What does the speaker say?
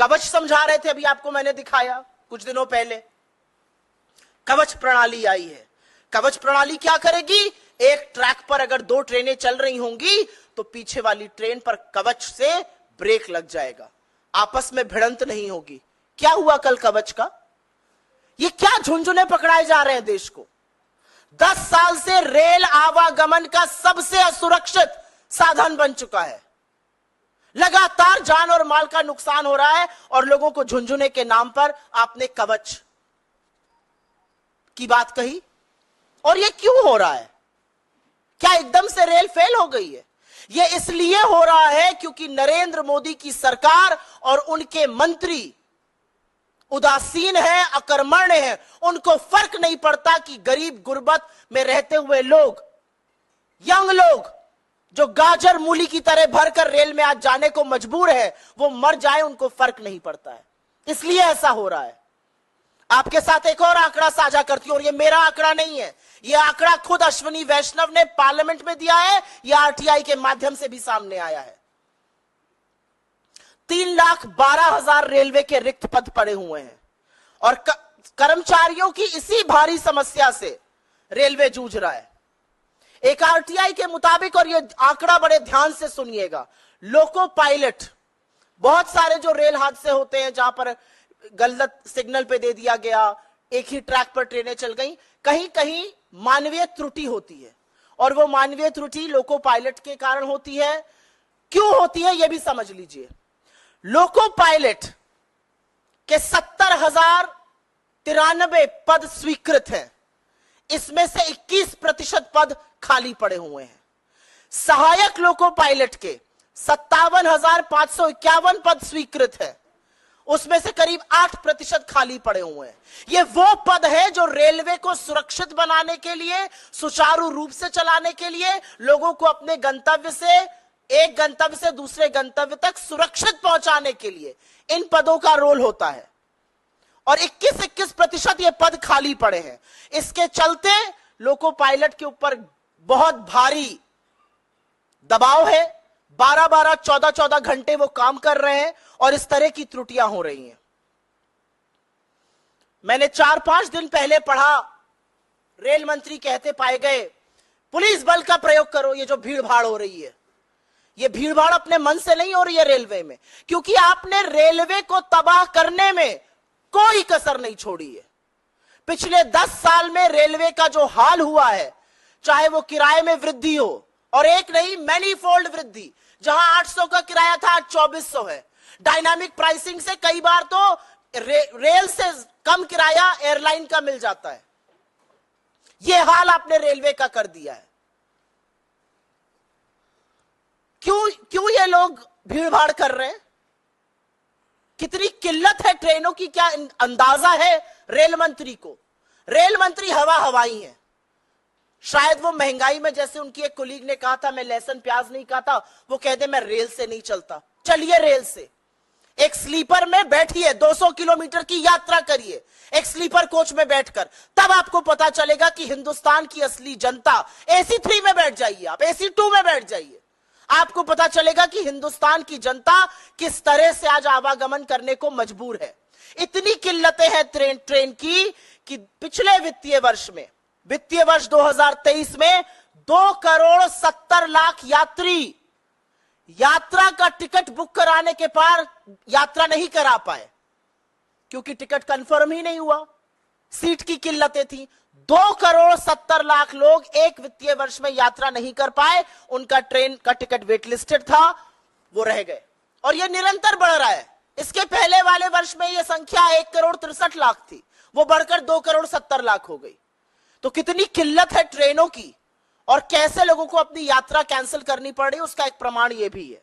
कवच समझा रहे थे, अभी आपको मैंने दिखाया कुछ दिनों पहले। कवच प्रणाली आई है। कवच प्रणाली क्या करेगी? एक ट्रैक पर अगर 2 ट्रेनें चल रही होंगी तो पीछे वाली ट्रेन पर कवच से ब्रेक लग जाएगा, आपस में भिड़ंत नहीं होगी। क्या हुआ कल कवच का? ये क्या झुंझुने पकड़ाए जा रहे हैं देश को? 10 साल से रेल आवागमन का सबसे असुरक्षित साधन बन चुका है। लगातार जान और माल का नुकसान हो रहा है और लोगों को झुंझुने के नाम पर आपने कवच की बात कही। और ये क्यों हो रहा है? क्या एकदम से रेल फेल हो गई है? ये इसलिए हो रहा है क्योंकि नरेंद्र मोदी की सरकार और उनके मंत्री उदासीन है, अकर्मण्य है। उनको फर्क नहीं पड़ता कि गरीब गुर्बत में रहते हुए लोग, यंग लोग जो गाजर मूली की तरह भरकर रेल में आज जाने को मजबूर है, वो मर जाए, उनको फर्क नहीं पड़ता है। इसलिए ऐसा हो रहा है। आपके साथ एक और आंकड़ा साझा करती हूं, और ये मेरा आंकड़ा नहीं है, ये आंकड़ा खुद अश्विनी वैष्णव ने पार्लियामेंट में दिया है, यह आरटीआई के माध्यम से भी सामने आया है। 3,12,000 रेलवे के रिक्त पद पड़े हुए हैं और कर्मचारियों की इसी भारी समस्या से रेलवे जूझ रहा है। एक आरटीआई के मुताबिक, और ये आंकड़ा बड़े ध्यान से सुनिएगा, लोको पायलट, बहुत सारे जो रेल हादसे होते हैं जहां पर गलत सिग्नल पे दे दिया गया, एक ही ट्रैक पर ट्रेनें चल गई, कहीं कहीं मानवीय त्रुटि होती है और वो मानवीय त्रुटि लोको पायलट के कारण होती है। क्यों होती है यह भी समझ लीजिए। लोको पायलट के 70,093 पद स्वीकृत हैं, इसमें से 21% पद खाली पड़े हुए हैं। सहायक लोको पायलट के 57,551 पद स्वीकृत हैं, उसमें से करीब 8% खाली पड़े हुए हैं। ये वो पद है जो रेलवे को सुरक्षित बनाने के लिए, सुचारू रूप से चलाने के लिए, लोगों को अपने गंतव्य से, एक गंतव्य से दूसरे गंतव्य तक सुरक्षित पहुंचाने के लिए इन पदों का रोल होता है। और 21% ये पद खाली पड़े हैं। इसके चलते लोको पायलट के ऊपर बहुत भारी दबाव है। 12-12, 14-14 घंटे वो काम कर रहे हैं और इस तरह की त्रुटियां हो रही हैं। मैंने 4-5 दिन पहले पढ़ा, रेल मंत्री कहते पाए गए, पुलिस बल का प्रयोग करो। ये जो भीड़ भाड़ हो रही है, ये भीड़ भाड़ अपने मन से नहीं हो रही है रेलवे में, क्योंकि आपने रेलवे को तबाह करने में कोई कसर नहीं छोड़ी है। पिछले 10 साल में रेलवे का जो हाल हुआ है, चाहे वो किराए में वृद्धि हो, और एक नहीं मैनीफोल्ड वृद्धि, जहां 800 का किराया था आज 2400 है। डायनामिक प्राइसिंग से कई बार तो रेल से कम किराया एयरलाइन का मिल जाता है। यह हाल आपने रेलवे का कर दिया है। क्यों ये लोग भीड़ भाड़ कर रहे हैं? कितनी किल्लत है ट्रेनों की, क्या अंदाजा है रेल मंत्री को? रेल मंत्री हवाई है। शायद वो महंगाई में, जैसे उनकी एक कोलीग ने कहा था, मैं लहसुन प्याज नहीं खाता, वो कहते मैं रेल से नहीं चलता। चलिए रेल से, एक स्लीपर में बैठिए, 200 किलोमीटर की यात्रा करिए एक स्लीपर कोच में बैठकर, तब आपको पता चलेगा कि हिंदुस्तान की असली जनता, AC 3 में बैठ जाइए, आप AC 2 में बैठ जाइए, आपको पता चलेगा कि हिंदुस्तान की जनता किस तरह से आज आवागमन करने को मजबूर है। इतनी किल्लतें हैं ट्रेन की कि पिछले वित्तीय वर्ष में, वित्तीय वर्ष 2023 में 2,70,00,000 यात्री यात्रा का टिकट बुक कराने के पार यात्रा नहीं करा पाए, क्योंकि टिकट कंफर्म ही नहीं हुआ, सीट की किल्लतें थी। 2,70,00,000 लोग एक वित्तीय वर्ष में यात्रा नहीं कर पाए, उनका ट्रेन का टिकट वेट लिस्टेड था, वो रह गए। और यह निरंतर बढ़ रहा है। इसके पहले वाले वर्ष में यह संख्या 1,63,00,000 थी, वो बढ़कर 2,70,00,000 हो गई। तो कितनी किल्लत है ट्रेनों की, और कैसे लोगों को अपनी यात्रा कैंसिल करनी पड़ रही है, उसका एक प्रमाण यह भी है।